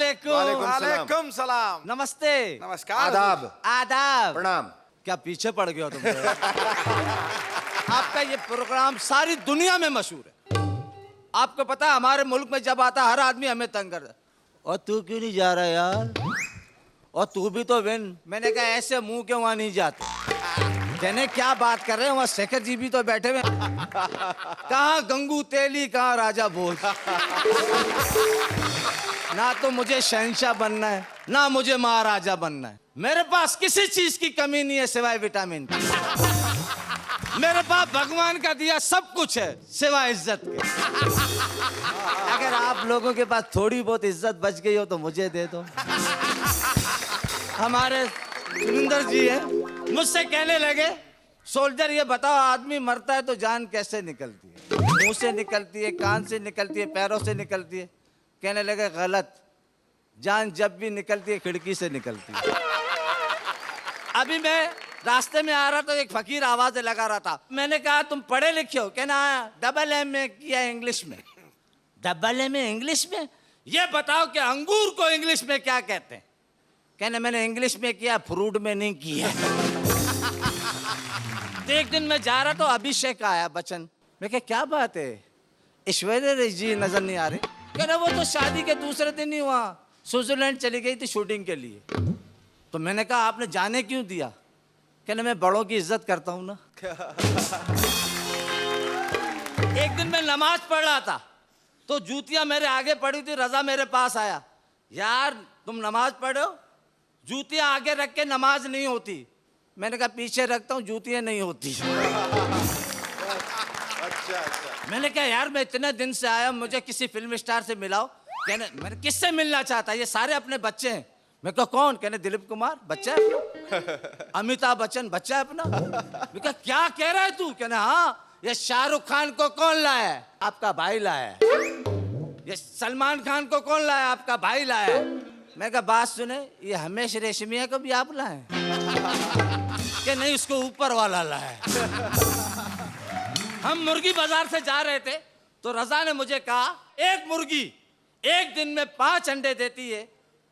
वालेकुम। वालेकुम सलाम। नमस्ते। नमस्कार। आदाब। आदाब। प्रणाम। क्या पीछे पड़ गए हो तुम? आपका ये प्रोग्राम सारी दुनिया में मशहूर है। आपको पता है हमारे मुल्क में जब आता हर आदमी हमें तंग करता है। और तू क्यों नहीं जा रहा यार? और तू भी तो विन। मैंने कहा ऐसे मुंह के वहां नहीं जाते। कहने क्या बात कर रहे हो, वहां शेखर जी भी तो बैठे हुए। कहाँ गंगू तेली, कहाँ राजा भोज। ना तो मुझे शहंशाह बनना है ना मुझे महाराजा बनना है। मेरे पास किसी चीज की कमी नहीं है सिवाय विटामिन की। मेरे पास भगवान का दिया सब कुछ है सिवाय इज्जत के। अगर आप लोगों के पास थोड़ी बहुत इज्जत बच गई हो तो मुझे दे दो। हमारे सुरेंद्र जी है, मुझसे कहने लगे सोल्जर ये बताओ आदमी मरता है तो जान कैसे निकलती है? मुंह से निकलती है, कान से निकलती है, पैरों से निकलती है। कहने लगे गलत, जान जब भी निकलती है खिड़की से निकलती है। अभी मैं रास्ते में आ रहा था, एक फकीर आवाज लगा रहा था। मैंने कहा तुम पढ़े लिखे हो? कहना डबल एम में किया इंग्लिश में। डबल एम में इंग्लिश में? ये बताओ कि अंगूर को इंग्लिश में क्या कहते हैं? कहने मैंने इंग्लिश में किया, फ्रूट में नहीं किया। तो एक दिन मैं जा रहा था, अभिषेक आया बच्चन। मैं कहा क्या बात है, ऐश्वर्या जी नजर नहीं आ रही? कहना वो तो शादी के दूसरे दिन ही वहाँ स्विट्जरलैंड चली गई थी शूटिंग के लिए। तो मैंने कहा आपने जाने क्यों दिया? कहना मैं बड़ों की इज्जत करता हूँ ना। एक दिन मैं नमाज पढ़ रहा था तो जूतियां मेरे आगे पड़ी थी। रजा मेरे पास आया, यार तुम नमाज पढ़ो, जूतियां आगे रख के नमाज नहीं होती। मैंने कहा पीछे रखता हूँ, जूतियां नहीं होती। अच्छा। मैंने कहा यार मैं इतने दिन से आया, मुझे किसी फिल्म स्टार से मिलाओ। कहने मैंने किससे मिलना चाहता? ये सारे अपने बच्चे हैं। मैं कहा कौन? कहने दिलीप कुमार बच्चा है अपना। अमिताभ बच्चन बच्चा है अपना। मैं कहा क्या कह रहा है तू? कहने हाँ, ये शाहरुख खान को कौन लाया है? आपका भाई लाया है। ये सलमान खान को कौन लाया? आपका भाई लाया है। मैं कहा बात सुने, ये हमेश रेशमिया को भी आप लाए? कि नहीं, उसको ऊपर वाला लाया है। हम मुर्गी बाजार से जा रहे थे तो रजा ने मुझे कहा एक मुर्गी एक दिन में 5 अंडे देती है,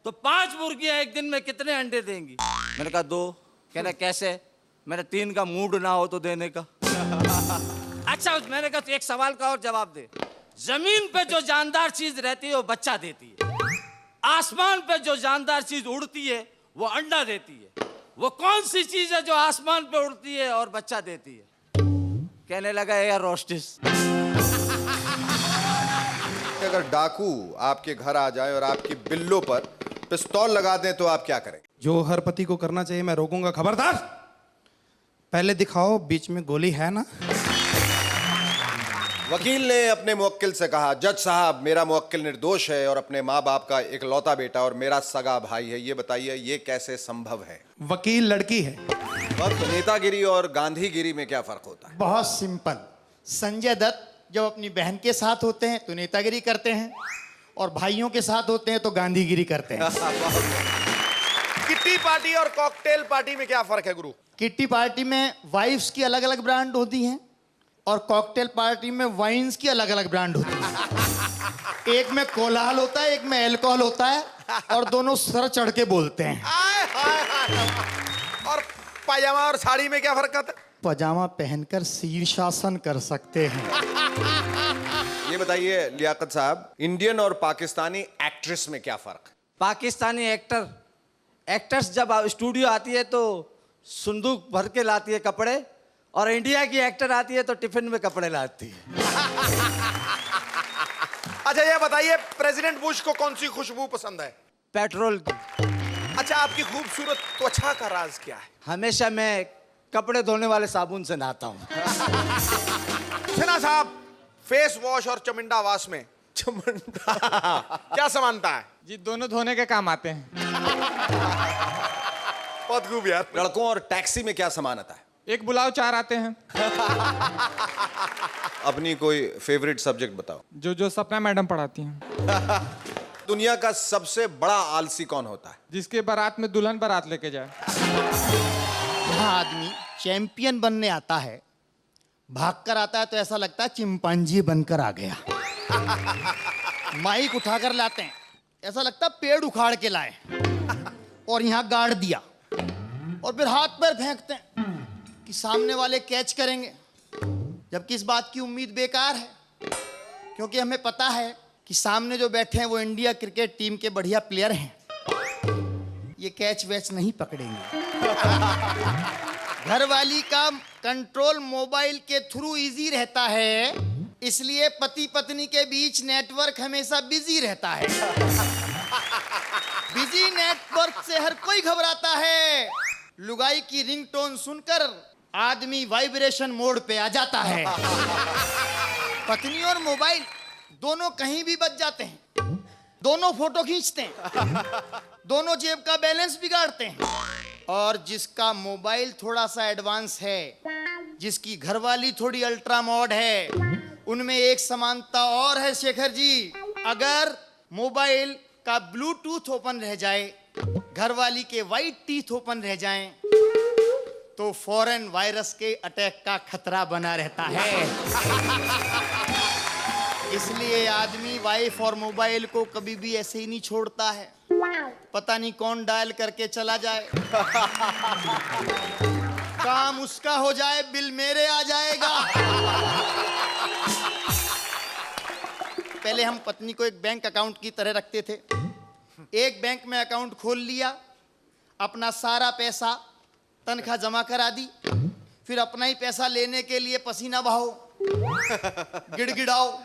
तो 5 मुर्गियां एक दिन में कितने अंडे देंगी? मैंने कहा 2। कहना कैसे? मैंने 3 का मूड ना हो तो देने का। अच्छा, मैंने कहा तो एक सवाल का और जवाब दे। जमीन पे जो जानदार चीज रहती है वो बच्चा देती है, आसमान पे जो जानदार चीज उड़ती है वो अंडा देती है। वो कौन सी चीज है जो आसमान पे उड़ती है और बच्चा देती है? कहने लगा एयर होस्टेस। अगर डाकू आपके घर आ जाए और आपकी बिल्लो पर पिस्तौल लगा दें तो आप क्या करें? जो हर पति को करना चाहिए मैं रोकूंगा। खबरदार, पहले दिखाओ बीच में गोली है ना। वकील ने अपने मुवक्किल से कहा जज साहब मेरा मुवक्किल निर्दोष है और अपने माँ बाप का इकलौता बेटा और मेरा सगा भाई है, ये बताइए ये कैसे संभव है? वकील लड़की है। तो नेतागिरी और गांधीगिरी में क्या फर्क होता है? बहुत सिंपल। संजय दत्त जब अपनी बहन के साथ होते हैं तो नेतागिरी करते हैं और भाइयों के साथ होते हैं तो गांधीगिरी करते हैं। किट्टी पार्टी और कॉकटेल पार्टी में क्या फर्क है गुरु? किट्टी पार्टी में वाइफ्स की अलग अलग ब्रांड होती हैं और कॉकटेल पार्टी में वाइन्स की अलग अलग ब्रांड होती है। एक में कोलाहल होता है, एक में अल्कोहल होता है और दोनों सर चढ़ के बोलते हैं। और पायजामा और साड़ी में क्या फर्क आता है? पजामा पहनकर शीर्षासन कर सकते हैं। ये बताइए लियाकत साहब, इंडियन और पाकिस्तानी एक्ट्रेस में क्या फर्क है? पाकिस्तानी एक्टर्स जब स्टूडियो आती है तो संदूक भर के लाती है कपड़े, और इंडिया की एक्टर आती है तो टिफिन में कपड़े लाती है। अच्छा ये बताइए प्रेसिडेंट बुश को कौन सी खुशबू पसंद है? पेट्रोल की। अच्छा आपकी खूबसूरत त्वचा का राज क्या है? हमेशा मैं कपड़े धोने वाले साबुन से नहाता हूँ। सिन्हा साहब, फेस वॉश और चमिंडा वाश में क्या समानता है? जी दोनों धोने के काम आते हैं। बहुत खूब यार। लड़कों और टैक्सी में क्या समानता है? एक बुलाओ 4 आते हैं। अपनी कोई फेवरेट सब्जेक्ट बताओ। जो सपना मैडम पढ़ाती हैं। दुनिया का सबसे बड़ा आलसी कौन होता है? जिसके बारात में दुल्हन बारात लेके जाए। जहाँ आदमी चैंपियन बनने आता है, भागकर आता है तो ऐसा लगता है चिंपांजी बनकर आ गया। माइक उठाकर लाते हैं, ऐसा लगता पेड़ उखाड़ के लाए और यहाँ गाड़ दिया, और फिर हाथ पैर फेंकते हैं कि सामने वाले कैच करेंगे, जबकि इस बात की उम्मीद बेकार है, क्योंकि हमें पता है कि सामने जो बैठे हैं वो इंडिया क्रिकेट टीम के बढ़िया प्लेयर हैं, ये कैच वैच नहीं पकड़ेंगे। घरवाली का कंट्रोल मोबाइल के थ्रू इजी रहता है, इसलिए पति पत्नी के बीच नेटवर्क हमेशा बिजी रहता है। बिजी नेटवर्क से हर कोई घबराता है। लुगाई की रिंगटोन सुनकर आदमी वाइब्रेशन मोड पे आ जाता है। पत्नी और मोबाइल दोनों कहीं भी बच जाते हैं, दोनों फोटो खींचते हैं, दोनों जेब का बैलेंस बिगाड़ते हैं। और जिसका मोबाइल थोड़ा सा एडवांस है, जिसकी घरवाली थोड़ी अल्ट्रा मॉड है, उनमें एक समानता और है शेखर जी। अगर मोबाइल का ब्लूटूथ ओपन रह जाए, घरवाली के वाइट टीथ ओपन रह जाएं, तो फॉरेन वायरस के अटैक का खतरा बना रहता है। इसलिए आदमी वाइफ और मोबाइल को कभी भी ऐसे ही नहीं छोड़ता है, पता नहीं कौन डायल करके चला जाए, काम उसका हो जाए, बिल मेरे आ जाएगा। पहले हम पत्नी को एक बैंक अकाउंट की तरह रखते थे। एक बैंक में अकाउंट खोल लिया, अपना सारा पैसा तनख्वाह जमा करा दी, फिर अपना ही पैसा लेने के लिए पसीना बहाओ, गिड़गिड़ाओ।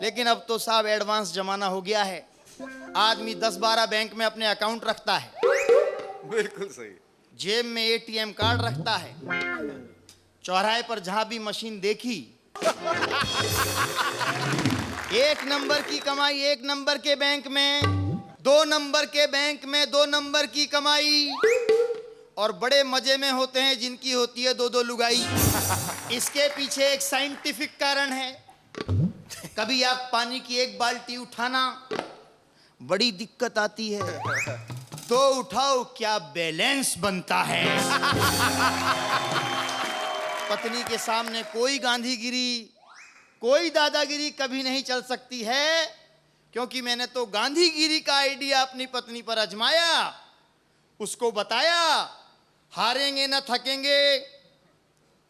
लेकिन अब तो साहब एडवांस जमाना हो गया है, आदमी 10-12 बैंक में अपने अकाउंट रखता है, बिल्कुल सही। जेब में एटीएम कार्ड रखता है, चौराहे पर जहां भी मशीन देखी, 1 नंबर की कमाई 1 नंबर के बैंक में, 2 नंबर के बैंक में 2 नंबर की कमाई। और बड़े मजे में होते हैं जिनकी होती है 2-2 लुगाई। इसके पीछे एक साइंटिफिक कारण है। कभी आप पानी की एक बाल्टी उठाना, बड़ी दिक्कत आती है, तो उठाओ क्या बैलेंस बनता है। पत्नी के सामने कोई गांधीगिरी, कोई दादागिरी कभी नहीं चल सकती है, क्योंकि मैंने तो गांधीगिरी का आइडिया अपनी पत्नी पर आजमाया, उसको बताया हारेंगे न थकेंगे,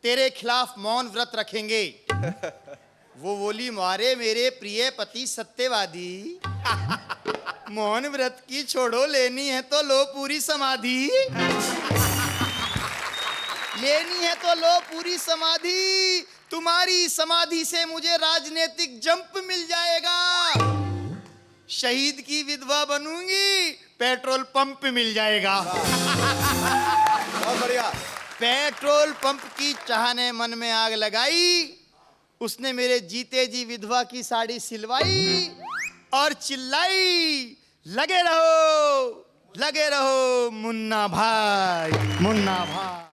तेरे खिलाफ मौन व्रत रखेंगे। वो बोली, मारे मेरे प्रिय पति सत्यवादी, मौन व्रत की छोड़ो, लेनी है तो लो पूरी समाधि, लेनी है तो लो पूरी समाधि, तुम्हारी समाधि से मुझे राजनीतिक जंप मिल जाएगा, शहीद की विधवा बनूंगी, पेट्रोल पंप मिल जाएगा। बहुत बढ़िया। पेट्रोल पंप की चाह ने मन में आग लगाई, उसने मेरे जीते जी विधवा की साड़ी सिलवाई और चिल्लाई, लगे रहो मुन्ना भाई, मुन्ना भाई।